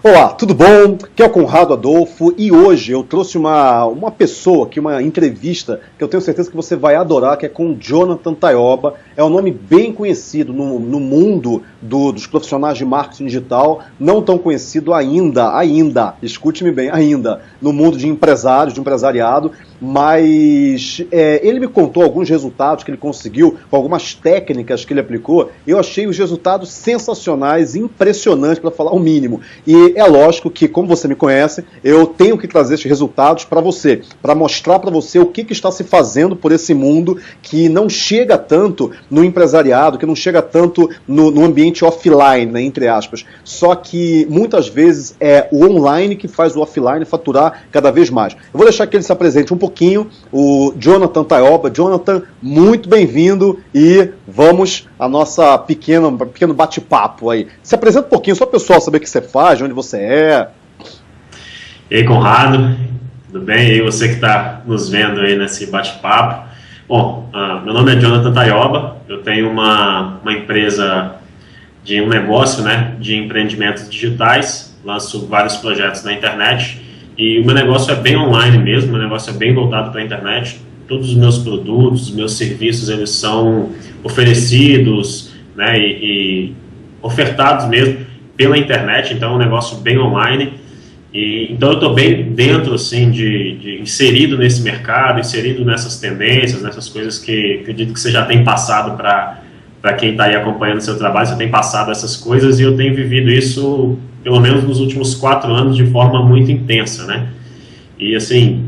Olá, tudo bom? Aqui é o Conrado Adolfo e hoje eu trouxe uma pessoa aqui, uma entrevista que eu tenho certeza que você vai adorar, que é com o Jonathan Taioba. É um nome bem conhecido no mundo dos profissionais de marketing digital, não tão conhecido ainda, escute-me bem, ainda, no mundo de empresários, de empresariado, mas ele me contou alguns resultados que ele conseguiu, com algumas técnicas que ele aplicou. Eu achei os resultados sensacionais, impressionantes, para falar o mínimo. E é lógico que, como você me conhece, eu tenho que trazer esses resultados para você, para mostrar para você o que está se fazendo por esse mundo que não chega tanto no empresariado, que não chega tanto no ambiente offline, né, entre aspas. Só que muitas vezes é o online que faz o offline faturar cada vez mais. Eu vou deixar que ele se apresente um pouquinho, o Jonathan Taioba. Jonathan, muito bem-vindo e vamos a nossa pequeno bate-papo aí. Se apresenta um pouquinho, só para o pessoal saber o que você faz, de onde você é. E aí, Conrado, tudo bem? E aí, você que está nos vendo aí nesse bate-papo. Bom, meu nome é Jonathan Taioba, eu tenho uma empresa de um negócio, né, de empreendimentos digitais, lanço vários projetos na internet e o meu negócio é bem online mesmo, meu negócio é bem voltado para a internet. Todos os meus produtos, os meus serviços, eles são oferecidos, né, e ofertados mesmo pela internet, então é um negócio bem online. Então eu estou bem dentro, assim, de inserido nesse mercado, inserido nessas tendências, nessas coisas que acredito que você já tem passado para quem está aí acompanhando o seu trabalho, você tem passado essas coisas e eu tenho vivido isso, pelo menos nos últimos 4 anos, de forma muito intensa, né? E assim,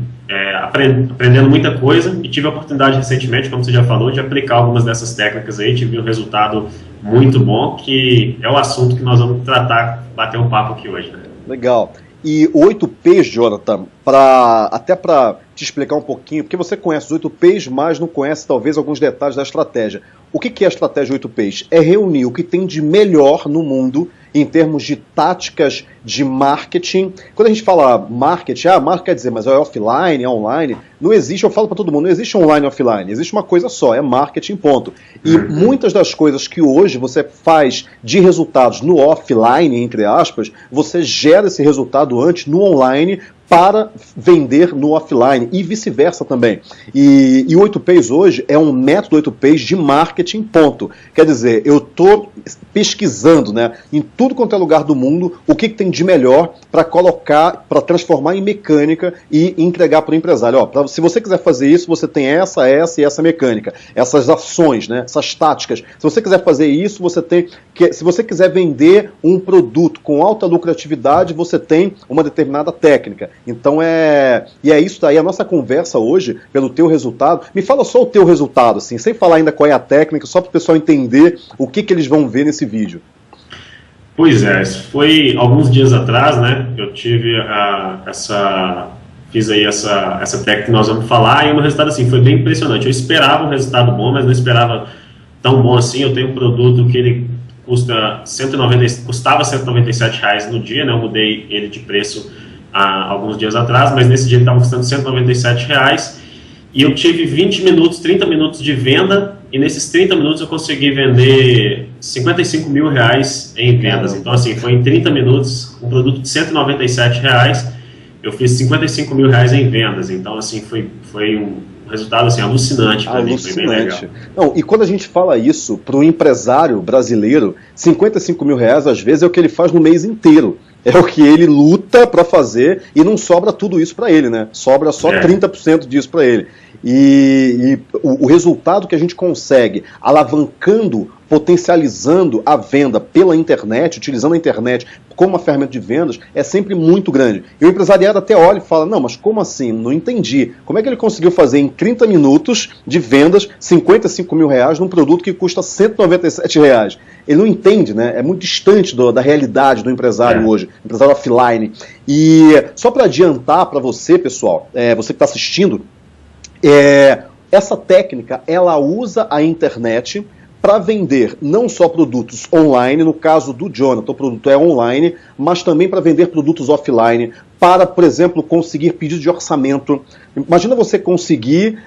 aprendendo muita coisa e tive a oportunidade recentemente, como você já falou, de aplicar algumas dessas técnicas aí, tive um resultado muito bom, que é o assunto que nós vamos tratar, bater um papo aqui hoje, né? Legal. E o 8Ps, Jonathan, até para te explicar um pouquinho, porque você conhece os 8Ps, mas não conhece talvez alguns detalhes da estratégia. O que é a estratégia 8Ps? É reunir o que tem de melhor no mundo em termos de táticas de marketing. Quando a gente fala marketing, marketing quer dizer, mas é offline, é online. Não existe, eu falo para todo mundo, não existe online e offline, existe uma coisa só, é marketing, ponto. E muitas das coisas que hoje você faz de resultados no offline, entre aspas, você gera esse resultado antes no online para vender no offline e vice-versa também. E o 8Ps hoje é um método 8Ps de marketing, ponto. Quer dizer, eu estou pesquisando, né, em tudo quanto é lugar do mundo o que tem de melhor para colocar, para transformar em mecânica e entregar para o empresário. Se você quiser fazer isso, você tem essa e essa mecânica, essas ações, né, essas táticas. Se você quiser fazer isso, você tem que, se você quiser vender um produto com alta lucratividade, você tem uma determinada técnica. Então é isso daí, a nossa conversa hoje, pelo teu resultado. Me fala só o teu resultado, assim, sem falar ainda qual é a técnica, só para o pessoal entender o que eles vão ver nesse vídeo. Pois é, isso foi alguns dias atrás, né, eu tive fiz aí essa técnica que nós vamos falar e o resultado, assim, foi bem impressionante. Eu esperava um resultado bom, mas não esperava tão bom assim. Eu tenho um produto que ele custava R$197 no dia, né, eu mudei ele de preço há alguns dias atrás, mas nesse dia ele estava custando R$197 e eu tive 20 minutos, 30 minutos de venda e nesses 30 minutos eu consegui vender R$55 mil em vendas. Então assim, foi em 30 minutos, um produto de R$197, eu fiz R$55 mil em vendas. Então assim, foi um resultado assim, alucinante para mim, foi bem legal. Não, e quando a gente fala isso para o empresário brasileiro, R$55 mil às vezes é o que ele faz no mês inteiro. É o que ele luta para fazer e não sobra tudo isso para ele, né? Sobra só 30% disso para ele. E o resultado que a gente consegue alavancando, potencializando a venda pela internet, utilizando a internet como uma ferramenta de vendas, é sempre muito grande. E o empresariado até olha e fala, não, mas como assim? Não entendi. Como é que ele conseguiu fazer em 30 minutos de vendas R$55 mil num produto que custa R$197? Ele não entende, né? É muito distante da realidade do empresário hoje, empresário offline. E só para adiantar para você, pessoal, você que está assistindo, essa técnica, ela usa a internet para vender não só produtos online, no caso do Jonathan, o produto é online, mas também para vender produtos offline, para, por exemplo, conseguir pedido de orçamento. Imagina você conseguir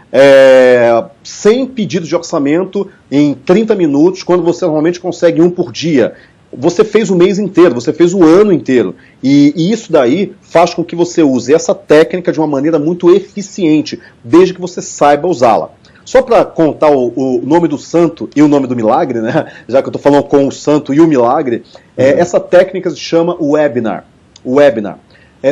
100 pedidos de orçamento em 30 minutos, quando você normalmente consegue um por dia. você fez o mês inteiro, você fez o ano inteiro. E isso daí faz com que você use essa técnica de uma maneira muito eficiente, desde que você saiba usá-la. Só para contar o nome do santo e o nome do milagre, né? Já que eu estou falando com o santo e o milagre, essa técnica se chama webinar.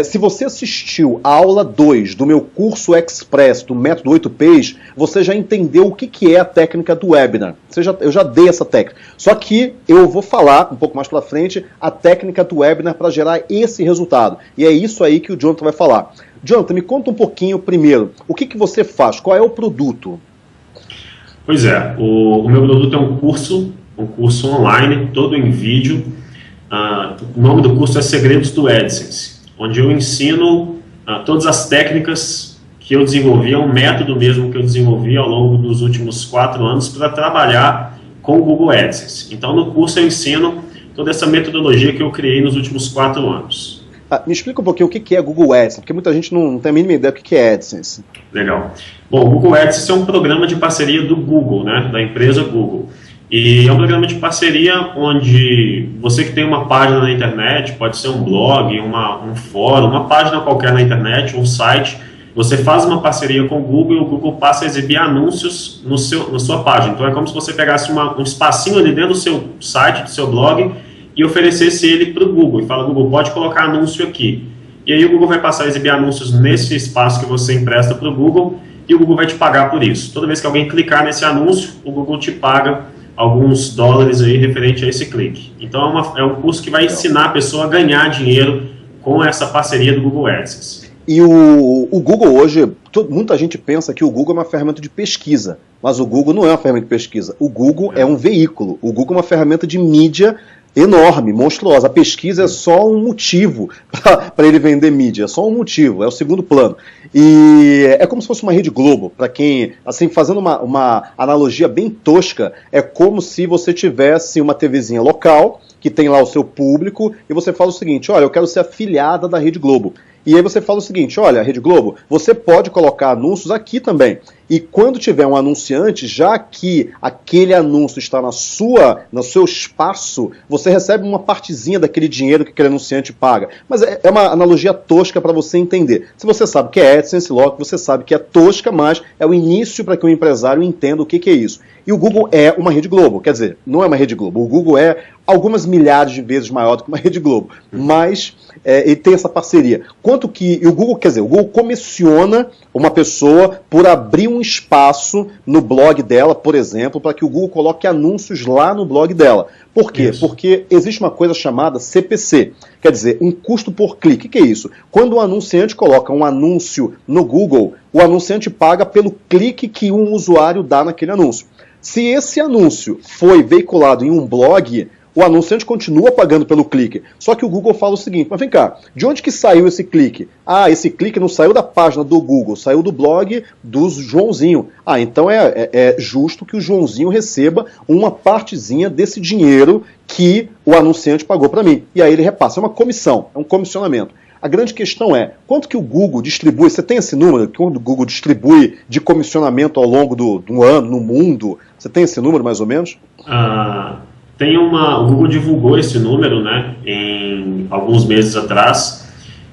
Se você assistiu a aula 2 do meu curso Express do método 8Ps, você já entendeu o que é a técnica do webinar. Eu já dei essa técnica. Só que eu vou falar um pouco mais para frente a técnica do webinar para gerar esse resultado. E é isso aí que o Jonathan vai falar. Jonathan, me conta um pouquinho primeiro. O que você faz? Qual é o produto? Pois é, o meu produto é um curso online, todo em vídeo. O nome do curso é Segredos do AdSense, onde eu ensino todas as técnicas que eu desenvolvi, é um método mesmo que eu desenvolvi ao longo dos últimos 4 anos para trabalhar com o Google AdSense. Então no curso eu ensino toda essa metodologia que eu criei nos últimos 4 anos. Me explica um pouquinho o que é Google AdSense, porque muita gente não tem a mínima ideia do que é AdSense. Legal. Bom, o Google AdSense é um programa de parceria do Google, né, da empresa Google. E é um programa de parceria onde você que tem uma página na internet, pode ser um blog, um fórum, uma página qualquer na internet, um site, você faz uma parceria com o Google e o Google passa a exibir anúncios na sua página. Então é como se você pegasse um espacinho ali dentro do seu site, do seu blog, e oferecesse ele para o Google. E fala, Google, pode colocar anúncio aqui. E aí o Google vai passar a exibir anúncios nesse espaço que você empresta para o Google e o Google vai te pagar por isso. Toda vez que alguém clicar nesse anúncio, o Google te paga alguns dólares aí referente a esse clique. Então é um curso que vai ensinar a pessoa a ganhar dinheiro com essa parceria do Google AdSense. E o Google hoje, muita gente pensa que o Google é uma ferramenta de pesquisa, mas o Google não é uma ferramenta de pesquisa. O Google é um veículo, o Google é uma ferramenta de mídia enorme, monstruosa. A pesquisa é só um motivo para ele vender mídia, é só um motivo, é o segundo plano. E é como se fosse uma Rede Globo, para quem, assim, fazendo uma analogia bem tosca, é como se você tivesse uma TVzinha local, que tem lá o seu público, e você fala o seguinte, olha, eu quero ser afiliada da Rede Globo. E aí você fala o seguinte, olha, Rede Globo, você pode colocar anúncios aqui também. E quando tiver um anunciante, já que aquele anúncio está no seu espaço, você recebe uma partezinha daquele dinheiro que aquele anunciante paga. Mas é uma analogia tosca para você entender. Se você sabe que é AdSense, logo você sabe que é tosca, mas é o início para que o empresário entenda o que é isso. E o Google é uma Rede Globo, quer dizer, não é uma Rede Globo, o Google é algumas milhares de vezes maior do que uma Rede Globo, mas ele tem essa parceria. Quanto que o Google, quer dizer, o Google comissiona uma pessoa por abrir um espaço no blog dela, por exemplo, para que o Google coloque anúncios lá no blog dela. Por quê? Isso. Porque existe uma coisa chamada CPC, quer dizer, um custo por clique. O que é isso? Quando um anunciante coloca um anúncio no Google, o anunciante paga pelo clique que um usuário dá naquele anúncio. Se esse anúncio foi veiculado em um blog, o anunciante continua pagando pelo clique. Só que o Google fala o seguinte, mas vem cá, de onde que saiu esse clique? Ah, esse clique não saiu da página do Google, saiu do blog do Joãozinho. Ah, então é justo que o Joãozinho receba uma partezinha desse dinheiro que o anunciante pagou para mim. E aí ele repassa, é uma comissão, é um comissionamento. A grande questão é, quanto que o Google distribui, você tem esse número, quanto o Google distribui de comissionamento ao longo do ano, no mundo? Você tem esse número mais ou menos? O Google divulgou esse número, né, em alguns meses atrás.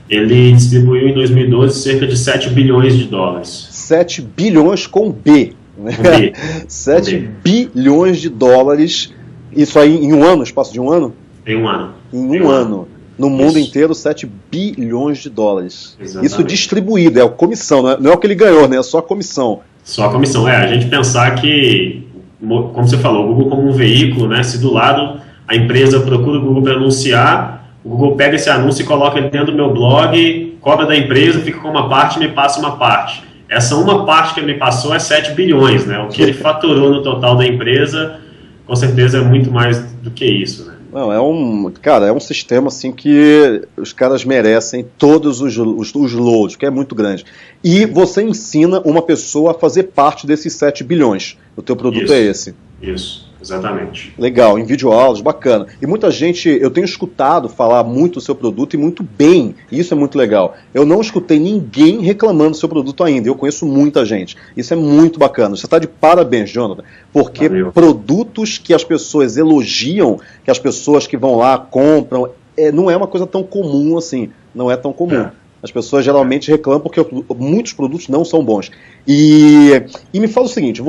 Ele distribuiu em 2012 cerca de 7 bilhões de dólares. 7 bilhões com B. Né? Com B. 7 bilhões de dólares, isso aí em um ano, espaço de um ano? Em um ano. Em um ano. No mundo inteiro, 7 bilhões de dólares. Exatamente. Isso distribuído, é a comissão, não é o que ele ganhou, né? É só a comissão. Só a comissão. A gente pensar que, como você falou, o Google como um veículo, né? Se do lado a empresa procura o Google para anunciar, o Google pega esse anúncio e coloca ele dentro do meu blog, cobra da empresa, fica com uma parte e me passa uma parte. Essa uma parte que ele me passou é 7 bilhões, né? O que ele faturou no total da empresa, com certeza é muito mais do que isso, né? Não, é um sistema assim que os caras merecem todos os loads, que é muito grande. E você ensina uma pessoa a fazer parte desses 7 bilhões. O teu produto é esse. Isso, exatamente. Legal, em videoaulas, bacana. E muita gente, eu tenho escutado falar muito do seu produto e muito bem, e isso é muito legal. Eu não escutei ninguém reclamando do seu produto ainda, eu conheço muita gente. Isso é muito bacana. Você está de parabéns, Jonathan, porque Valeu. produtos que as pessoas elogiam, que as pessoas que vão lá compram, não é uma coisa tão comum assim, não é tão comum. As pessoas geralmente reclamam porque muitos produtos não são bons. E me fala o seguinte,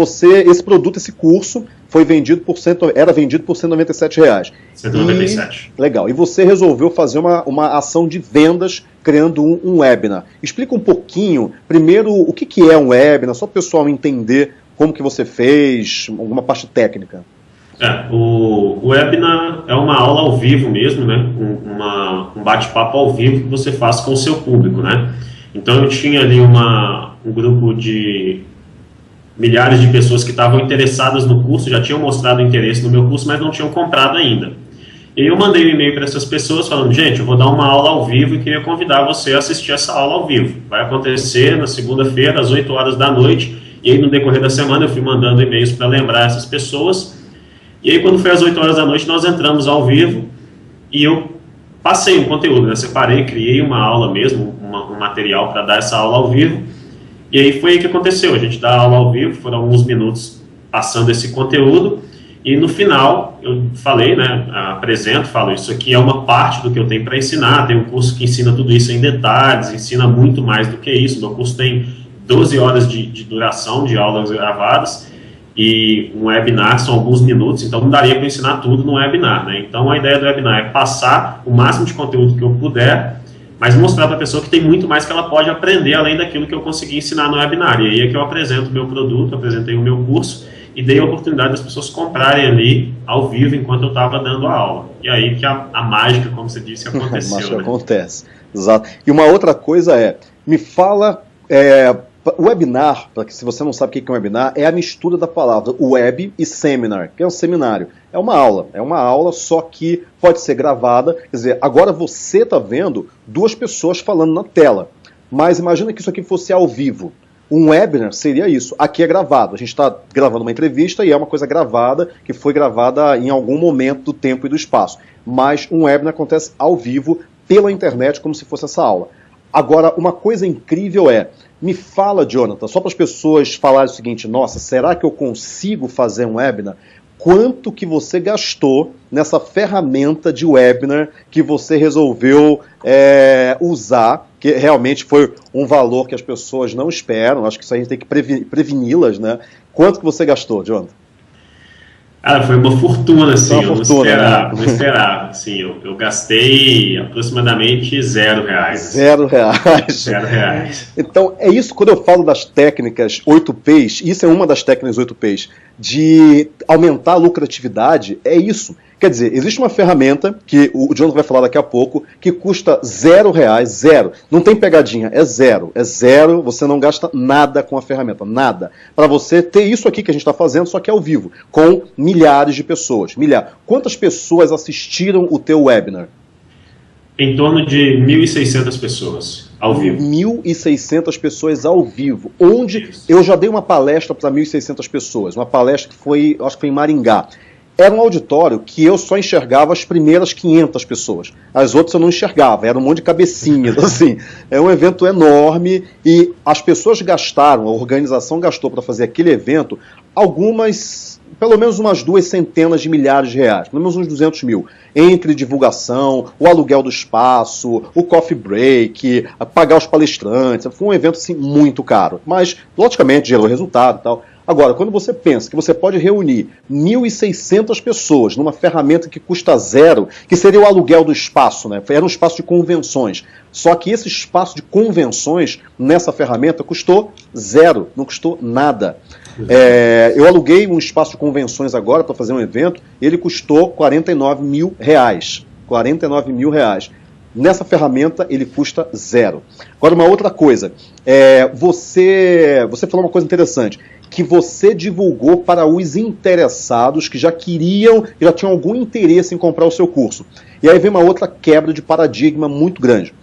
esse produto, esse curso, era vendido por R$197. 197. Legal. E você resolveu fazer uma ação de vendas criando um webinar. Explica um pouquinho, primeiro, o que é um webinar, só para o pessoal entender como que você fez, alguma parte técnica. O webinar é uma aula ao vivo mesmo, né? Um bate-papo ao vivo que você faz com o seu público, né? Então eu tinha ali um grupo de milhares de pessoas que estavam interessadas no curso, já tinham mostrado interesse no meu curso, mas não tinham comprado ainda. E eu mandei um e-mail para essas pessoas falando, gente, eu vou dar uma aula ao vivo e queria convidar você a assistir essa aula ao vivo. Vai acontecer na segunda-feira, às 8 horas da noite, e aí no decorrer da semana eu fui mandando e-mails para lembrar essas pessoas. E aí, quando foi às 8 horas da noite, nós entramos ao vivo e eu passei um conteúdo, né? Separei, criei uma aula mesmo, um material para dar essa aula ao vivo. E aí foi aí que aconteceu, a gente dá a aula ao vivo, foram alguns minutos passando esse conteúdo. E no final, eu falei, né? Falo, isso aqui é uma parte do que eu tenho para ensinar. Tem um curso que ensina tudo isso em detalhes, ensina muito mais do que isso. Meu curso tem 12 horas de duração de aulas gravadas. E um webinar são alguns minutos, então não daria para ensinar tudo no webinar, né? Então a ideia do webinar é passar o máximo de conteúdo que eu puder, mas mostrar para a pessoa que tem muito mais que ela pode aprender além daquilo que eu consegui ensinar no webinar. E aí é que eu apresento o meu produto, apresentei o meu curso e dei a oportunidade das pessoas comprarem ali ao vivo enquanto eu estava dando a aula. E aí que a mágica, como você disse, aconteceu. A mágica, né? Acontece, exato. E uma outra coisa me fala... O webinar, para que se você não sabe o que é um webinar, é a mistura da palavra web e seminar, que é um seminário. É uma aula, só que pode ser gravada. Quer dizer, agora você está vendo duas pessoas falando na tela, mas imagina que isso aqui fosse ao vivo. Um webinar seria isso, aqui é gravado. A gente está gravando uma entrevista e é uma coisa gravada, que foi gravada em algum momento do tempo e do espaço. Mas um webinar acontece ao vivo, pela internet, como se fosse essa aula. Agora, uma coisa incrível me fala, Jonathan, só para as pessoas falarem o seguinte, nossa, será que eu consigo fazer um webinar? Quanto que você gastou nessa ferramenta de webinar que você resolveu usar, que realmente foi um valor que as pessoas não esperam, acho que isso a gente tem que preveni-las, né? Quanto que você gastou, Jonathan? Foi uma fortuna, assim, eu não esperava, assim, eu gastei aproximadamente R$0. R$0. Então, é isso, quando eu falo das técnicas 8Ps, isso é uma das técnicas 8Ps, de aumentar a lucratividade, é isso. Quer dizer, existe uma ferramenta, que o Jonathan vai falar daqui a pouco, que custa R$0, zero. Não tem pegadinha, é zero. É zero, você não gasta nada com a ferramenta, nada. Para você ter isso aqui que a gente está fazendo, só que ao vivo, com milhares de pessoas. Quantas pessoas assistiram o teu webinar? Em torno de 1.600 pessoas ao vivo. 1.600 pessoas ao vivo. Onde eu já dei uma palestra para 1.600 pessoas. Uma palestra que foi, acho que foi em Maringá. Era um auditório que eu só enxergava as primeiras 500 pessoas. As outras eu não enxergava, era um monte de cabecinhas, assim. É um evento enorme e as pessoas gastaram, a organização gastou para fazer aquele evento pelo menos umas 200 milhares de reais, pelo menos uns 200 mil, entre divulgação, o aluguel do espaço, o coffee break, pagar os palestrantes. Foi um evento assim, muito caro, mas logicamente gerou resultado e tal. Agora, quando você pensa que você pode reunir 1.600 pessoas numa ferramenta que custa zero, que seria o aluguel do espaço, né? Era um espaço de convenções. Só que esse espaço de convenções nessa ferramenta custou zero, não custou nada. Eu aluguei um espaço de convenções agora para fazer um evento, ele custou R$49 mil. R$49 mil. Nessa ferramenta ele custa zero. Agora, uma outra coisa, você falou uma coisa interessante, que você divulgou para os interessados que já tinham algum interesse em comprar o seu curso. E aí vem uma outra quebra de paradigma muito grande.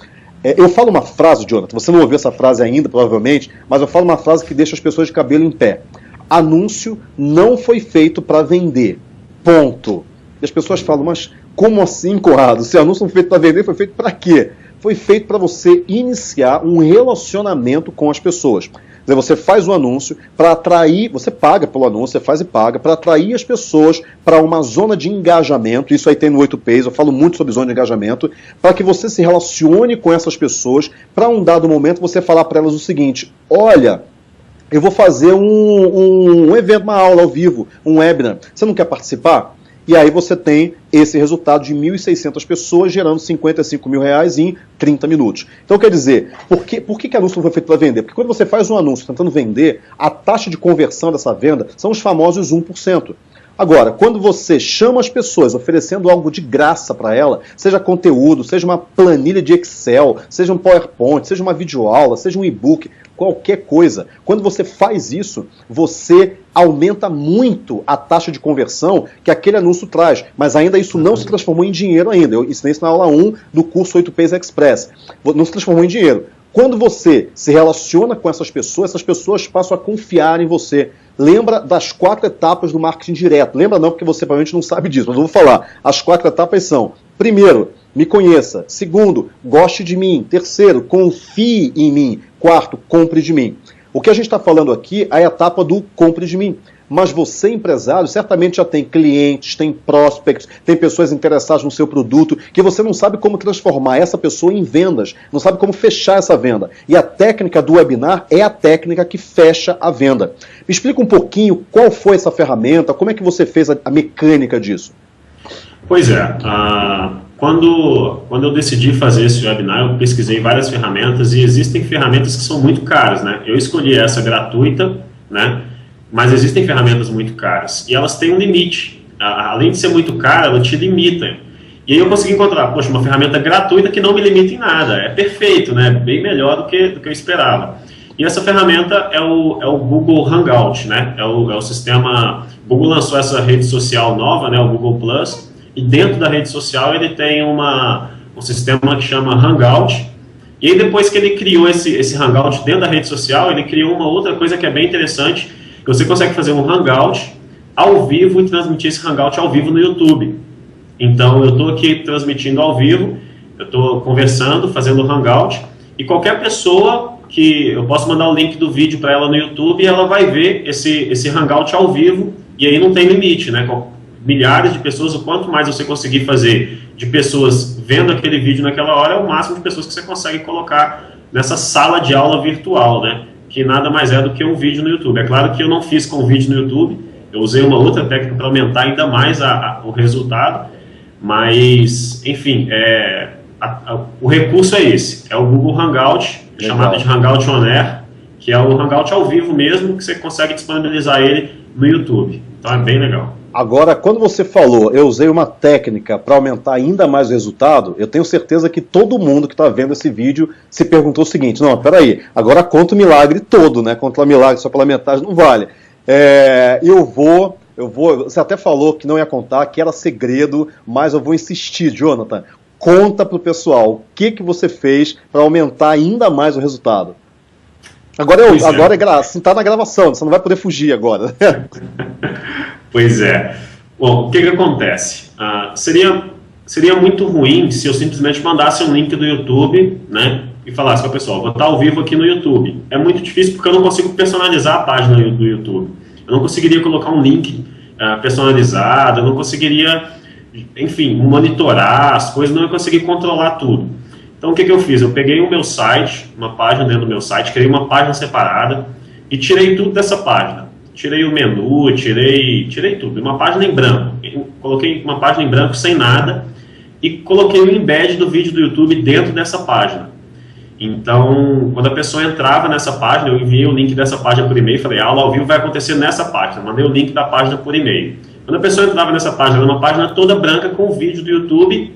Eu falo uma frase, Jonathan, você não ouviu essa frase ainda, provavelmente, mas eu falo uma frase que deixa as pessoas de cabelo em pé. Anúncio não foi feito para vender. ponto. E as pessoas falam, mas como assim, Conrado? Se anúncio não foi feito para vender, foi feito para quê? Foi feito para você iniciar um relacionamento com as pessoas. Quer dizer, você faz o anúncio para atrair, você paga pelo anúncio, você faz e paga, para atrair as pessoas para uma zona de engajamento, isso aí tem no 8Ps, eu falo muito sobre zona de engajamento, para que você se relacione com essas pessoas, para um dado momento você falar para elas o seguinte, olha, eu vou fazer um evento, uma aula ao vivo, um webinar, você não quer participar? E aí você tem esse resultado de 1.600 pessoas gerando R$55 mil em 30 minutos. Então quer dizer, por que anúncio não foi feito para vender? Porque quando você faz um anúncio tentando vender, a taxa de conversão dessa venda são os famosos 1%. Agora, quando você chama as pessoas oferecendo algo de graça para ela, seja conteúdo, seja uma planilha de Excel, seja um PowerPoint, seja uma videoaula, seja um e-book, qualquer coisa, quando você faz isso, você aumenta muito a taxa de conversão que aquele anúncio traz, mas ainda isso não se transformou em dinheiro ainda. Eu ensinei isso na aula 1 do curso 8Ps Express. Não se transformou em dinheiro. Quando você se relaciona com essas pessoas passam a confiar em você. Lembra das 4 etapas do marketing direto. Lembra não, porque você provavelmente não sabe disso, mas eu vou falar. As 4 etapas são, primeiro, me conheça. Segundo, goste de mim. Terceiro, confie em mim. Quarto, compre de mim. O que a gente está falando aqui é a etapa do compre de mim. Mas você, empresário, certamente já tem clientes, tem prospects, tem pessoas interessadas no seu produto, que você não sabe como transformar essa pessoa em vendas, não sabe como fechar essa venda. E a técnica do webinar é a técnica que fecha a venda. Me explica um pouquinho qual foi essa ferramenta, como é que você fez a mecânica disso? Pois é, quando eu decidi fazer esse webinar, eu pesquisei várias ferramentas e existem ferramentas que são muito caras, né? Eu escolhi essa gratuita, né? Mas existem ferramentas muito caras e elas têm um limite. Além de ser muito cara, ela te limita. E aí eu consegui encontrar, poxa, uma ferramenta gratuita que não me limita em nada. É perfeito, né? Bem melhor do que eu esperava. E essa ferramenta é o Google Hangout, né? É o sistema... Google lançou essa rede social nova, né? O Google Plus. E dentro da rede social ele tem um sistema que chama Hangout. E aí depois que ele criou esse Hangout dentro da rede social, ele criou uma outra coisa que é bem interessante, que você consegue fazer um Hangout ao vivo e transmitir esse Hangout ao vivo no YouTube. Então eu estou aqui transmitindo ao vivo, eu estou conversando, fazendo o Hangout, e qualquer pessoa que eu posso mandar o link do vídeo para ela no YouTube e ela vai ver esse Hangout ao vivo, e aí não tem limite, né? Com milhares de pessoas, o quanto mais você conseguir fazer de pessoas vendo aquele vídeo naquela hora, é o máximo de pessoas que você consegue colocar nessa sala de aula virtual, né? Que nada mais é do que um vídeo no YouTube. É claro que eu não fiz com vídeo no YouTube, eu usei uma outra técnica para aumentar ainda mais o resultado, mas, enfim, o recurso é esse, é o Google Hangout, chamado de Hangout On Air, que é o Hangout ao vivo mesmo, que você consegue disponibilizar ele no YouTube. Então é bem legal. Agora, quando você falou, eu usei uma técnica para aumentar ainda mais o resultado, eu tenho certeza que todo mundo que está vendo esse vídeo se perguntou o seguinte, não, peraí, agora conta o milagre todo, né? Conta o milagre só pela metade não vale. Você até falou que não ia contar, que era segredo, mas eu vou insistir, Jonathan. Conta para o pessoal o que você fez para aumentar ainda mais o resultado. Agora está na gravação, você não vai poder fugir agora. Pois é. Bom, o que acontece? Seria muito ruim se eu simplesmente mandasse um link do YouTube, né, e falasse para o pessoal, vou estar ao vivo aqui no YouTube. É muito difícil porque eu não consigo personalizar a página do YouTube. Eu não conseguiria colocar um link personalizado, eu não conseguiria, enfim, monitorar as coisas, não ia conseguir controlar tudo. Então o que eu fiz? Eu peguei o meu site, uma página dentro do meu site, criei uma página separada e tirei tudo dessa página. Tirei o menu, tirei tudo, uma página em branco. Eu coloquei uma página em branco sem nada e coloquei o embed do vídeo do YouTube dentro dessa página. Então, quando a pessoa entrava nessa página, eu enviei o link dessa página por e-mail, falei, a aula ao vivo vai acontecer nessa página, mandei o link da página por e-mail. Quando a pessoa entrava nessa página, era uma página toda branca com o vídeo do YouTube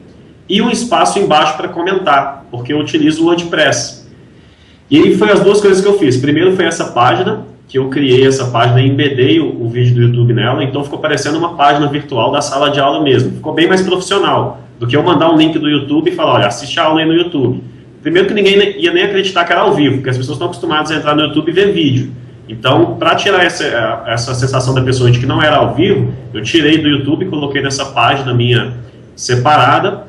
e um espaço embaixo para comentar, porque eu utilizo o WordPress. E aí foi as duas coisas que eu fiz. Primeiro foi essa página, que eu criei essa página e embedei o vídeo do YouTube nela, então ficou parecendo uma página virtual da sala de aula mesmo. Ficou bem mais profissional do que eu mandar um link do YouTube e falar, olha, assiste a aula aí no YouTube. Primeiro que ninguém ia nem acreditar que era ao vivo, porque as pessoas estão acostumadas a entrar no YouTube e ver vídeo. Então, para tirar essa sensação da pessoa de que não era ao vivo, eu tirei do YouTube, coloquei nessa página minha separada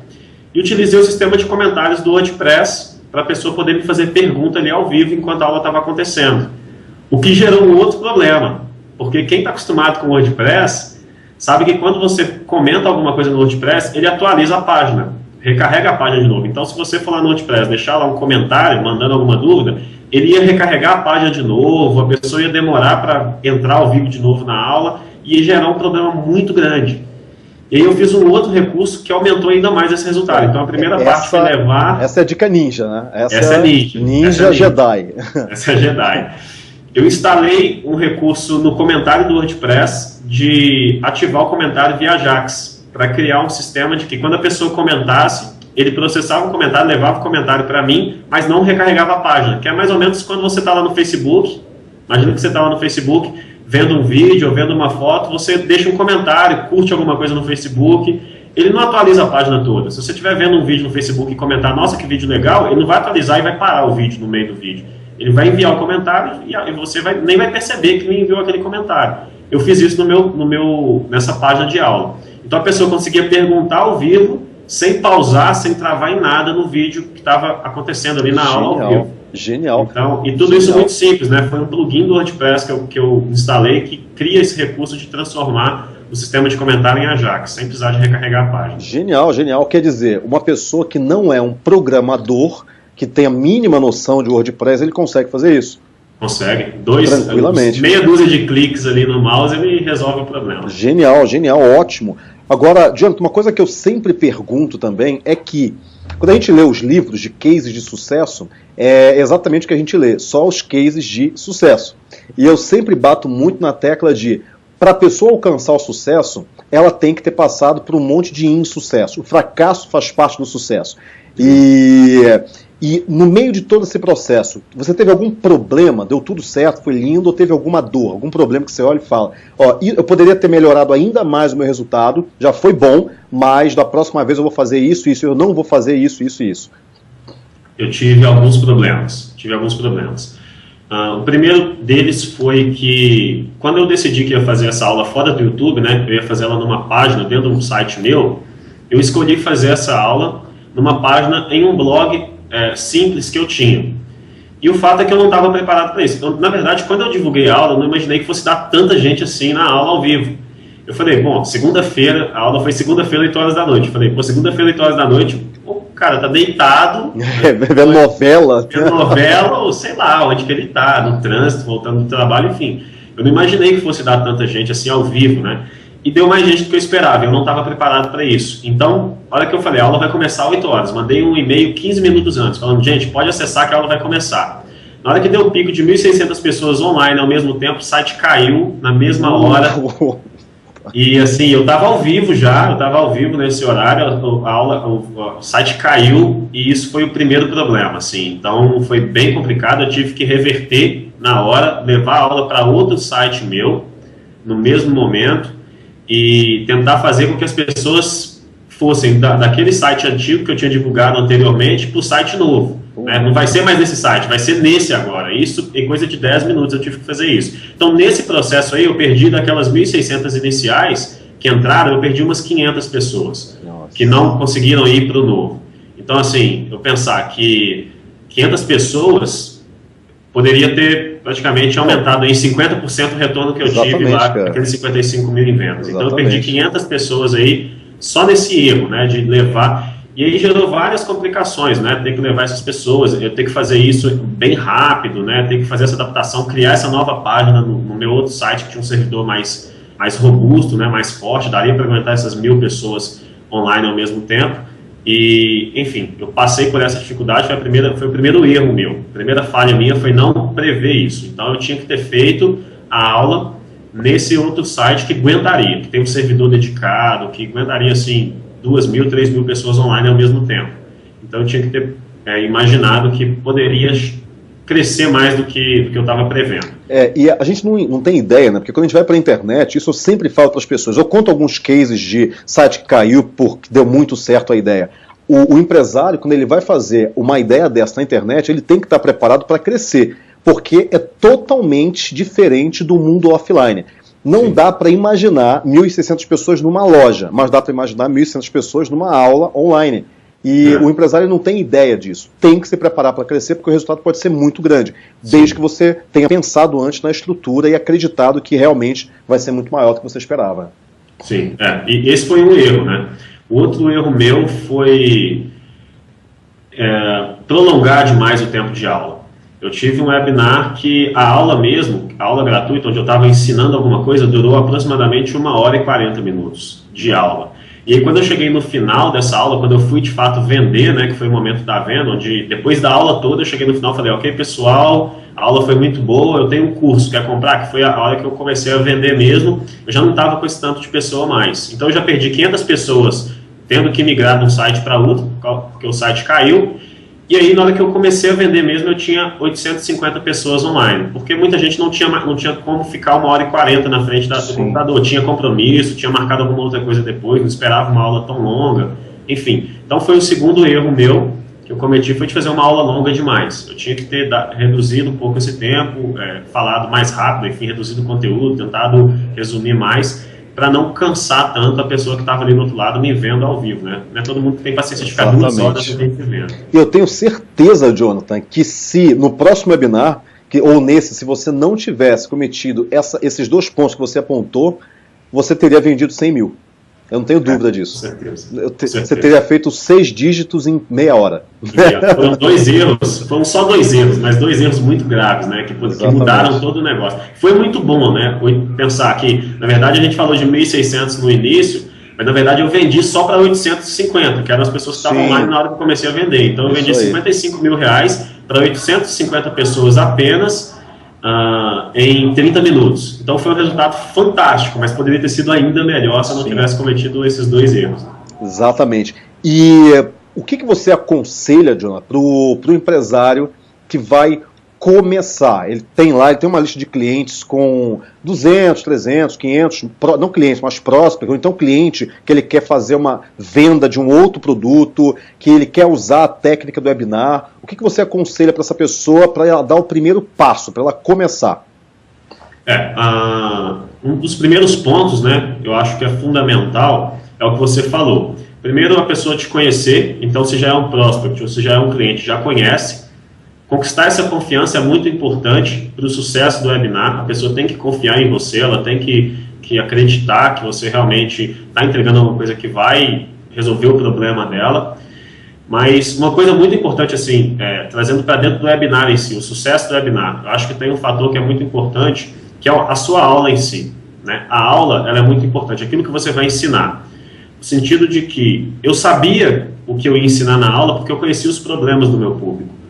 e utilizei o sistema de comentários do WordPress para a pessoa poder me fazer pergunta ali ao vivo enquanto a aula estava acontecendo. O que gerou um outro problema, porque quem está acostumado com o WordPress sabe que quando você comenta alguma coisa no WordPress, ele atualiza a página, recarrega a página de novo. Então, se você for lá no WordPress, deixar lá um comentário, mandando alguma dúvida, ele ia recarregar a página de novo, a pessoa ia demorar para entrar ao vivo de novo na aula e ia gerar um problema muito grande. E aí eu fiz um outro recurso que aumentou ainda mais esse resultado. Então a primeira parte foi levar... Essa é a dica ninja, né? Essa é ninja. Ninja Jedi. Essa é Jedi. Eu instalei um recurso no comentário do WordPress de ativar o comentário via Ajax, para criar um sistema de que quando a pessoa comentasse, ele processava o comentário, levava o comentário para mim, mas não recarregava a página, que é mais ou menos quando você está lá no Facebook. Imagina que você está lá no Facebook, vendo um vídeo ou vendo uma foto, você deixa um comentário, curte alguma coisa no Facebook, ele não atualiza a página toda. Se você estiver vendo um vídeo no Facebook e comentar, nossa, que vídeo legal, ele não vai atualizar e vai parar o vídeo no meio do vídeo. Ele vai enviar o comentário e você nem vai perceber que ele enviou aquele comentário. Eu fiz isso nessa página de aula. Então a pessoa conseguia perguntar ao vivo, sem pausar, sem travar em nada no vídeo que estava acontecendo ali na aula ao vivo. Genial. Então, e tudo isso muito simples, né? Foi um plugin do WordPress que eu instalei que cria esse recurso de transformar o sistema de comentário em Ajax, sem precisar de recarregar a página. Genial, genial. Quer dizer, uma pessoa que não é um programador, que tem a mínima noção de WordPress, ele consegue fazer isso? Consegue. Tranquilamente. Meia dúzia de cliques ali no mouse, ele resolve o problema. Genial, genial, ótimo. Agora, Jonathan, uma coisa que eu sempre pergunto também é que, quando a gente lê os livros de cases de sucesso, é exatamente o que a gente lê, só os cases de sucesso. E eu sempre bato muito na tecla de, para a pessoa alcançar o sucesso, ela tem que ter passado por um monte de insucesso. O fracasso faz parte do sucesso. E no meio de todo esse processo, você teve algum problema, deu tudo certo, foi lindo, ou teve alguma dor, algum problema que você olha e fala, ó, eu poderia ter melhorado ainda mais o meu resultado, já foi bom, mas da próxima vez eu vou fazer isso, eu não vou fazer isso. Eu tive alguns problemas. O primeiro deles foi que, quando eu decidi que ia fazer essa aula fora do YouTube, né, eu ia fazer ela numa página dentro de um site meu, eu escolhi fazer essa aula numa página em um blog simples que eu tinha. E o fato é que eu não estava preparado para isso. Então, na verdade, quando eu divulguei a aula, eu não imaginei que fosse dar tanta gente assim na aula ao vivo. Eu falei, bom, segunda-feira, a aula foi segunda-feira, 8 horas da noite. Eu falei, pô, segunda-feira, 8 horas da noite, o cara tá deitado. Vendo novela. Vendo novela, ou sei lá, onde que ele tá, no trânsito, voltando do trabalho, enfim. Eu não imaginei que fosse dar tanta gente assim ao vivo, né? E deu mais gente do que eu esperava, eu não estava preparado para isso. Então, a hora que eu falei, a aula vai começar às 8 horas, mandei um e-mail 15 minutos antes, falando, gente, pode acessar que a aula vai começar. Na hora que deu o pico de 1.600 pessoas online ao mesmo tempo, o site caiu na mesma hora. E assim, eu estava ao vivo nesse horário, o site caiu e isso foi o primeiro problema, assim. Então, foi bem complicado, eu tive que reverter na hora, levar a aula para outro site meu, no mesmo momento, e tentar fazer com que as pessoas fossem daquele site antigo que eu tinha divulgado anteriormente para o site novo. Né? Não vai ser mais nesse site, vai ser nesse agora. Isso em coisa de 10 minutos eu tive que fazer isso. Então, nesse processo aí, eu perdi daquelas 1.600 iniciais que entraram, eu perdi umas 500 pessoas. Nossa. Que não conseguiram ir para o novo. Então, assim, eu pensar que 500 pessoas poderia ter praticamente aumentado em 50% o retorno que eu tive lá, aqueles 55 mil em vendas. Então eu perdi 500 pessoas aí só nesse erro, né, de levar, e aí gerou várias complicações, né, ter que levar essas pessoas, eu ter que fazer isso bem rápido, né, ter que fazer essa adaptação, criar essa nova página no meu outro site que tinha um servidor mais robusto, né, mais forte, daria para aguentar essas 1.000 pessoas online ao mesmo tempo. E, enfim, eu passei por essa dificuldade, foi o primeiro erro meu. A primeira falha minha foi não prever isso. Então eu tinha que ter feito a aula nesse outro site que aguentaria, que tem um servidor dedicado, que aguentaria, assim, 2.000, 3.000 pessoas online ao mesmo tempo. Então eu tinha que ter imaginado que poderia crescer mais do que eu estava prevendo. E a gente não tem ideia, né? Porque quando a gente vai para a internet, isso eu sempre falo para as pessoas. Eu conto alguns cases de site que caiu porque deu muito certo a ideia. O empresário, quando ele vai fazer uma ideia dessa na internet, ele tem que estar preparado para crescer. porque é totalmente diferente do mundo offline. Não dá para imaginar 1.600 pessoas numa loja, mas dá para imaginar 1.600 pessoas numa aula online. E o empresário não tem ideia disso. Tem que se preparar para crescer, porque o resultado pode ser muito grande, desde que você tenha pensado antes na estrutura e acreditado que realmente vai ser muito maior do que você esperava. Sim, e esse foi um erro, né? O outro erro meu foi prolongar demais o tempo de aula. Eu tive um webinar que a aula mesmo, a aula gratuita, onde eu estava ensinando alguma coisa, durou aproximadamente 1h40 de aula. E aí quando eu cheguei no final dessa aula, quando eu fui de fato vender, né, que foi o momento da venda, onde depois da aula toda eu cheguei no final e falei, ok pessoal, a aula foi muito boa, eu tenho um curso, quer comprar? Que foi a hora que eu comecei a vender mesmo, eu já não estava com esse tanto de pessoa mais. Então eu já perdi 500 pessoas tendo que migrar de um site para outro, porque o site caiu. E aí, na hora que eu comecei a vender mesmo, eu tinha 850 pessoas online, porque muita gente não tinha como ficar 1h40 na frente do computador, tinha compromisso, tinha marcado alguma outra coisa depois, não esperava uma aula tão longa, enfim. Então foi o segundo erro meu que eu cometi, foi de fazer uma aula longa demais. Eu tinha que ter reduzido um pouco esse tempo, falado mais rápido, enfim, reduzido o conteúdo, tentado resumir mais, para não cansar tanto a pessoa que estava ali do outro lado me vendo ao vivo, né? Não é todo mundo que tem paciência de ficar 2 horas me vendo. E eu tenho certeza, Jonathan, que se no próximo webinar, ou nesse, se você não tivesse cometido esses 2 pontos que você apontou, você teria vendido 100 mil. Eu não tenho dúvida disso. Com certeza. Você teria feito 6 dígitos em meia hora. Foram 2 erros, foram só 2 erros, mas 2 erros muito graves, né? Que mudaram todo o negócio. Foi muito bom, né? Pensar que, na verdade, a gente falou de 1.600 no início, mas na verdade eu vendi só para 850, que eram as pessoas que estavam online na hora que eu comecei a vender. Então eu vendi 55 mil reais para 850 pessoas apenas. Em 30 minutos. Então foi um resultado fantástico, mas poderia ter sido ainda melhor se eu não tivesse cometido esses 2 erros. Exatamente. E o que você aconselha, Jonathan, para o empresário que vai começar? Ele tem uma lista de clientes com 200, 300, 500, não clientes, mas prospects, ou então cliente que ele quer fazer uma venda de um outro produto, que ele quer usar a técnica do webinar. O que você aconselha para essa pessoa para ela dar o primeiro passo, para ela começar? Um dos primeiros pontos, né, eu acho que é fundamental, é o que você falou. Primeiro, a pessoa te conhecer, então se já é um prospect ou se já é um cliente, já conhece. Conquistar essa confiança é muito importante para o sucesso do webinar. A pessoa tem que confiar em você, ela tem que acreditar que você realmente está entregando alguma coisa que vai resolver o problema dela. Mas uma coisa muito importante, assim, trazendo para dentro do webinar em si, o sucesso do webinar, eu acho que tem um fator que é muito importante, que é a sua aula em si, né? A aula, ela é muito importante, aquilo que você vai ensinar. No sentido de que eu sabia o que eu ia ensinar na aula porque eu conhecia os problemas do meu público.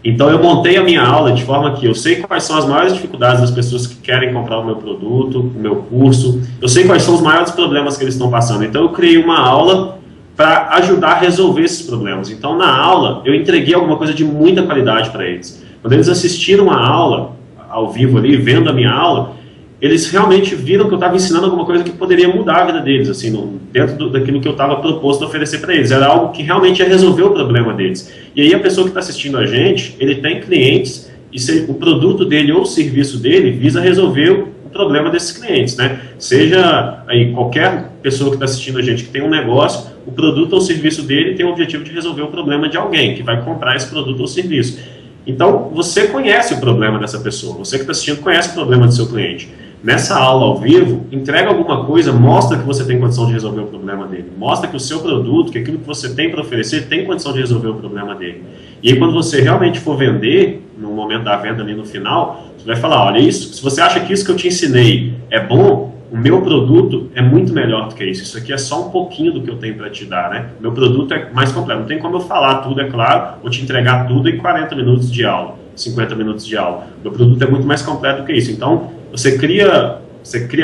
Então eu montei a minha aula de forma que eu sei quais são as maiores dificuldades das pessoas que querem comprar o meu produto, o meu curso, eu sei quais são os maiores problemas que eles estão passando. Então eu criei uma aula para ajudar a resolver esses problemas. Então na aula eu entreguei alguma coisa de muita qualidade para eles. Quando eles assistiram a aula, ao vivo ali, vendo a minha aula, eles realmente viram que eu estava ensinando alguma coisa que poderia mudar a vida deles, assim, dentro daquilo que eu estava proposto a oferecer para eles. Era algo que realmente ia resolver o problema deles. E aí a pessoa que está assistindo a gente, ele tem clientes, e o produto dele ou o serviço dele visa resolver o problema desses clientes, né? Seja aí qualquer pessoa que está assistindo a gente que tem um negócio, o produto ou o serviço dele tem o objetivo de resolver o problema de alguém que vai comprar esse produto ou serviço. Então, você conhece o problema dessa pessoa, você que está assistindo conhece o problema do seu cliente. Nessa aula ao vivo, entrega alguma coisa, mostra que você tem condição de resolver o problema dele. Mostra que o seu produto, que aquilo que você tem para oferecer, tem condição de resolver o problema dele. E aí quando você realmente for vender, no momento da venda ali no final, você vai falar, olha isso, se você acha que isso que eu te ensinei é bom, o meu produto é muito melhor do que isso. Isso aqui é só um pouquinho do que eu tenho para te dar, né? Meu produto é mais completo. Não tem como eu falar tudo, é claro, vou te entregar tudo em 40 minutos de aula, 50 minutos de aula. Meu produto é muito mais completo do que isso. Então, você cria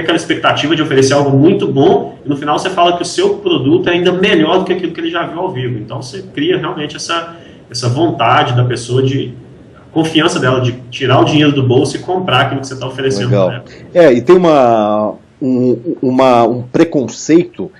aquela expectativa de oferecer algo muito bom e no final você fala que o seu produto é ainda melhor do que aquilo que ele já viu ao vivo. Então você cria realmente essa vontade da pessoa, de confiança dela de tirar o dinheiro do bolso e comprar aquilo que você está oferecendo. Legal. E tem um preconceito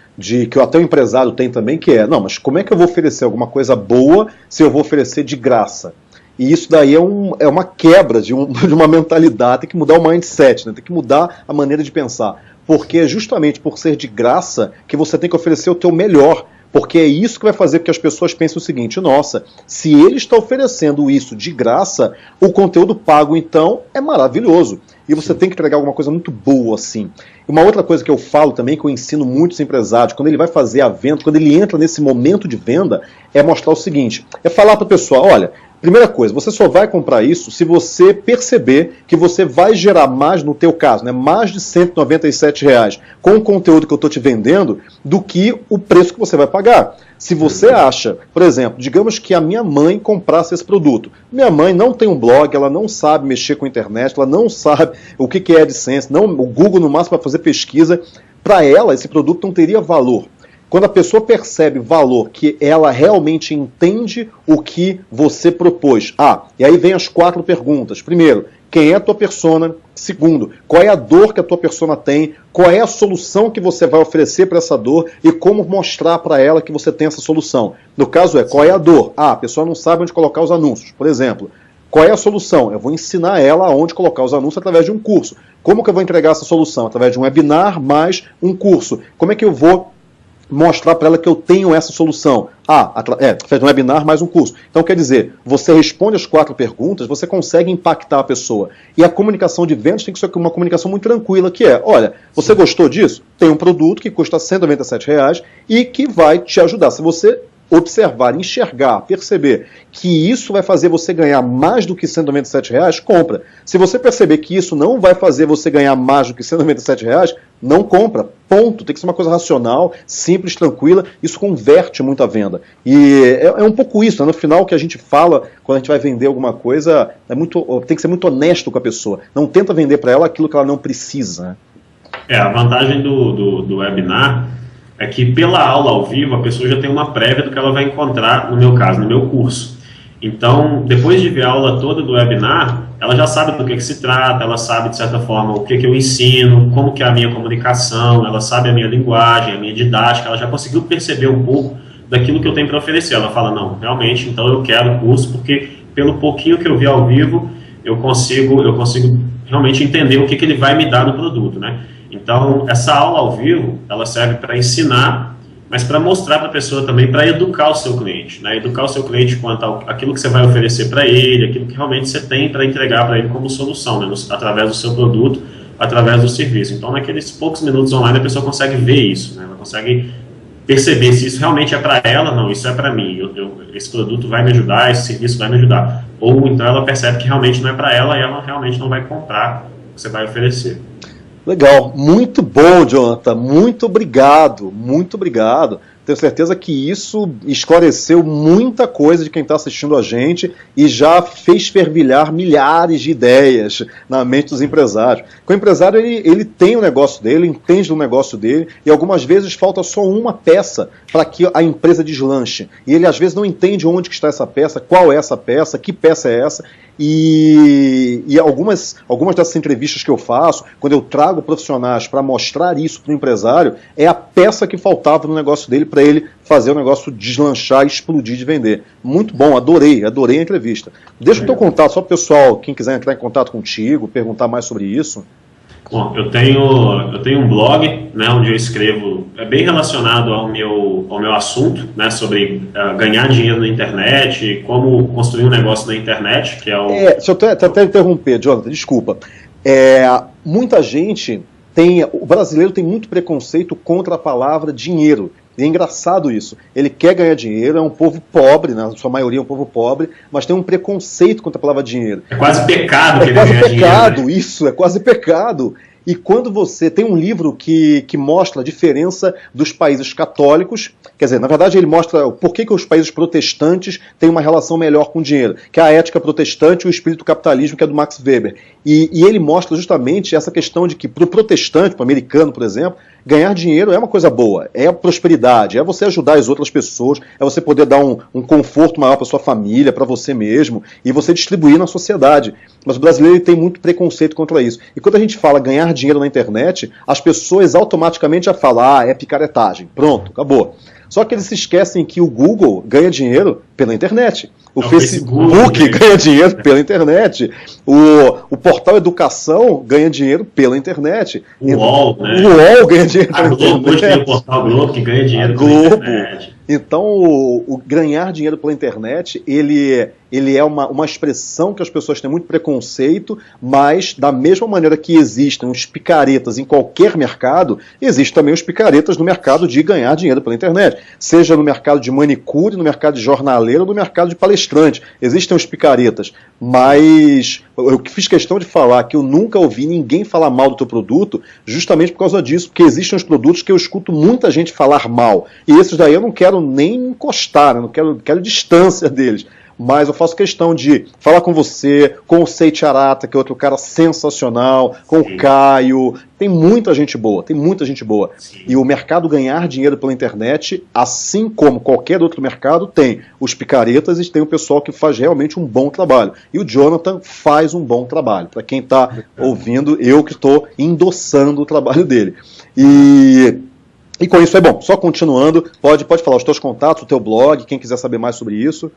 que até o empresário tem também, que não, mas como é que eu vou oferecer alguma coisa boa se eu vou oferecer de graça? E isso daí é uma quebra de uma mentalidade, tem que mudar o mindset, né? Tem que mudar a maneira de pensar. Porque é justamente por ser de graça que você tem que oferecer o teu melhor. Porque é isso que vai fazer com que as pessoas pensem o seguinte: nossa, se ele está oferecendo isso de graça, o conteúdo pago então é maravilhoso. E você tem que entregar alguma coisa muito boa assim. Uma outra coisa que eu falo também, que eu ensino muitos empresários, quando ele vai fazer a venda, quando ele entra nesse momento de venda, é mostrar o seguinte, é falar para a pessoa, olha, primeira coisa, você só vai comprar isso se você perceber que você vai gerar mais, no teu caso, né, mais de R$197 com o conteúdo que eu estou te vendendo do que o preço que você vai pagar. Se você acha, por exemplo, digamos que a minha mãe comprasse esse produto. Minha mãe não tem um blog, ela não sabe mexer com a internet, ela não sabe o que é AdSense, não, o Google no máximo para fazer pesquisa. Para ela, esse produto não teria valor. Quando a pessoa percebe valor, que ela realmente entende o que você propôs. E aí vem as 4 perguntas. Primeiro, quem é a tua persona? Segundo, qual é a dor que a tua persona tem? Qual é a solução que você vai oferecer para essa dor? E como mostrar para ela que você tem essa solução? No caso qual é a dor? A pessoa não sabe onde colocar os anúncios, por exemplo. Qual é a solução? Eu vou ensinar ela aonde colocar os anúncios através de um curso. Como que eu vou entregar essa solução? Através de um webinar mais um curso. Como é que eu vou mostrar para ela que eu tenho essa solução? Fez um webinar mais um curso. Então, quer dizer, você responde as 4 perguntas, você consegue impactar a pessoa. E a comunicação de vendas tem que ser uma comunicação muito tranquila, que é, olha, você gostou disso? Tem um produto que custa R$197 e que vai te ajudar. Se você observar, enxergar, perceber que isso vai fazer você ganhar mais do que R$197, compra. Se você perceber que isso não vai fazer você ganhar mais do que R$197, não compra. Ponto. Tem que ser uma coisa racional, simples, tranquila. Isso converte muito a venda. E é um pouco isso, né? No final, o que a gente fala quando a gente vai vender alguma coisa, tem que ser muito honesto com a pessoa. Não tenta vender para ela aquilo que ela não precisa. A vantagem do webinar é que pela aula ao vivo a pessoa já tem uma prévia do que ela vai encontrar, no meu caso, no meu curso. Então, depois de ver a aula toda do webinar, ela já sabe do que se trata, ela sabe, de certa forma, o que eu ensino, como que é a minha comunicação, ela sabe a minha linguagem, a minha didática, ela já conseguiu perceber um pouco daquilo que eu tenho para oferecer. Ela fala, não, realmente, então eu quero o curso, porque pelo pouquinho que eu vi ao vivo, eu consigo realmente entender o que ele vai me dar no produto, né? Então, essa aula ao vivo, ela serve para ensinar, mas para mostrar para a pessoa também, para educar o seu cliente, né? Educar o seu cliente quanto àquilo que você vai oferecer para ele, aquilo que realmente você tem para entregar para ele como solução, né? Através do seu produto, através do serviço. Então, naqueles poucos minutos online, a pessoa consegue ver isso, né? Ela consegue perceber se isso realmente é para ela, não, isso é para mim, esse produto vai me ajudar, esse serviço vai me ajudar. Ou então ela percebe que realmente não é para ela e ela realmente não vai comprar o que você vai oferecer. Legal, muito bom, Jonathan, muito obrigado, muito obrigado. Tenho certeza que isso esclareceu muita coisa de quem está assistindo a gente e já fez fervilhar milhares de ideias na mente dos empresários. Porque o empresário ele tem o negócio dele, entende do negócio dele e algumas vezes falta só uma peça para que a empresa deslanche. E ele às vezes não entende onde que está essa peça, qual é essa peça, que peça é essa. E algumas dessas entrevistas que eu faço, quando eu trago profissionais para mostrar isso para o empresário, é a peça que faltava no negócio dele para ele fazer o negócio deslanchar, explodir de vender. Muito bom, adorei a entrevista. Deixa o teu contato, só para o pessoal, quem quiser entrar em contato contigo, perguntar mais sobre isso. Bom, eu tenho um blog, né, onde eu escrevo, é bem relacionado ao meu assunto, né, sobre ganhar dinheiro na internet, como construir um negócio na internet, que é o... Deixa eu até interromper, Jonathan, desculpa. Muita gente o brasileiro tem muito preconceito contra a palavra dinheiro. E é engraçado isso. Ele quer ganhar dinheiro, é um povo pobre, na sua maioria é um povo pobre, mas tem um preconceito contra a palavra dinheiro. É quase pecado que ele ganha dinheiro. É quase pecado, isso, é quase pecado. E quando você tem um livro que mostra a diferença dos países católicos, quer dizer, na verdade ele mostra por que os países protestantes têm uma relação melhor com o dinheiro, que é a ética protestante e o espírito capitalismo, que é do Max Weber. E ele mostra justamente essa questão de que para o protestante, para o americano, por exemplo, ganhar dinheiro é uma coisa boa, é a prosperidade, é você ajudar as outras pessoas, é você poder dar um conforto maior para sua família, para você mesmo, e você distribuir na sociedade. Mas o brasileiro tem muito preconceito contra isso. E quando a gente fala ganhar dinheiro na internet, as pessoas automaticamente já falam, é picaretagem, pronto, acabou. Só que eles se esquecem que o Google ganha dinheiro pela internet. O Facebook ganha dinheiro pela internet. O portal Educação ganha dinheiro pela internet. O UOL, né? O UOL ganha dinheiro pela Globo, internet. hoje tem o portal Globo que ganha dinheiro pela internet. Então, o ganhar dinheiro pela internet, ele é uma expressão que as pessoas têm muito preconceito, mas da mesma maneira que existem os picaretas em qualquer mercado, existem também os picaretas no mercado de ganhar dinheiro pela internet. Seja no mercado de manicure, no mercado de jornaleiro, ou no mercado de palestrante. Existem os picaretas, mas eu fiz questão de falar que eu nunca ouvi ninguém falar mal do teu produto, justamente por causa disso, porque existem os produtos que eu escuto muita gente falar mal, e esses daí eu não quero nem encostar, né? Não quero distância deles. Mas eu faço questão de falar com você, com o Seiti Arata, que é outro cara sensacional, com o Caio. Tem muita gente boa. Sim. E o mercado ganhar dinheiro pela internet, assim como qualquer outro mercado, tem os picaretas e tem o pessoal que faz realmente um bom trabalho. E o Jonathan faz um bom trabalho. Para quem está ouvindo, eu que estou endossando o trabalho dele. E com isso é bom. Só continuando, pode falar os teus contatos, o teu blog, quem quiser saber mais sobre isso.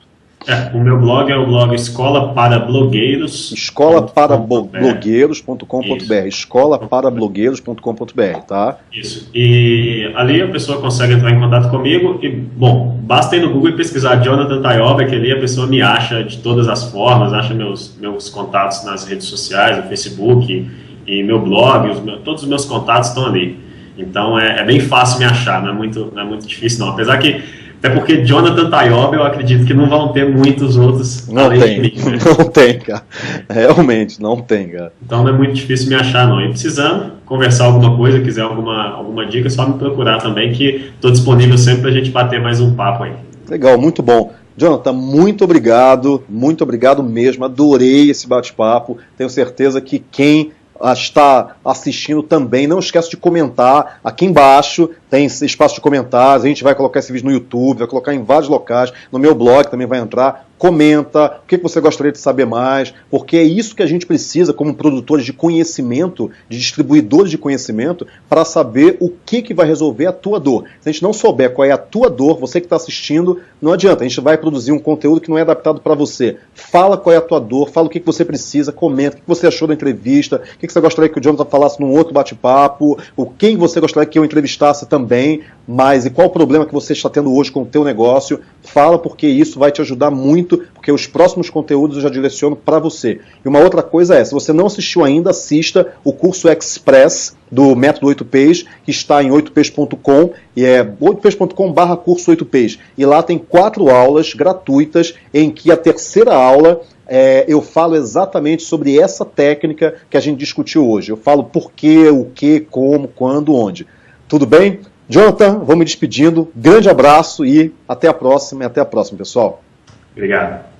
O meu blog é o blog Escola para Blogueiros. escolaparaBlogueiros.com.br. escolaparaBlogueiros.com.br, tá? Isso. E ali a pessoa consegue entrar em contato comigo e, bom, basta ir no Google e pesquisar Jonathan Tayoba, que ali a pessoa me acha de todas as formas, acha meus contatos nas redes sociais, no Facebook e meu blog, todos os meus contatos estão ali. Então é bem fácil me achar, não é muito difícil não. Apesar que, até porque Jonathan Tayoba, eu acredito que não vão ter muitos outros além de mim, né? Não tem, cara. Realmente, não tem, cara. Então não é muito difícil me achar, não. E precisando conversar alguma coisa, quiser alguma dica, é só me procurar também, que estou disponível sempre para a gente bater mais um papo aí. Legal, muito bom. Jonathan, muito obrigado mesmo. Adorei esse bate-papo. Tenho certeza que quem está assistindo também, não esquece de comentar. Aqui embaixo tem espaço de comentários, a gente vai colocar esse vídeo no YouTube, vai colocar em vários locais, no meu blog também vai entrar. Comenta o que você gostaria de saber mais, porque é isso que a gente precisa como produtores de conhecimento, de distribuidores de conhecimento, para saber o que vai resolver a tua dor. Se a gente não souber qual é a tua dor, você que está assistindo, não adianta, a gente vai produzir um conteúdo que não é adaptado para você. Fala qual é a tua dor, fala o que você precisa, comenta o que você achou da entrevista, o que você gostaria que o Jonathan falasse num outro bate-papo, quem você gostaria que eu entrevistasse também, e qual o problema que você está tendo hoje com o teu negócio. Fala, porque isso vai te ajudar muito, porque os próximos conteúdos eu já direciono para você. E uma outra coisa é, se você não assistiu ainda, assista o curso Express do Método 8Ps, que está em 8ps.com, e é 8ps.com/curso 8Ps. E lá tem 4 aulas gratuitas, em que a terceira aula eu falo exatamente sobre essa técnica que a gente discutiu hoje. Eu falo por quê, o que, como, quando, onde. Tudo bem? Jonathan, vou me despedindo. Grande abraço e até a próxima, pessoal. Obrigado.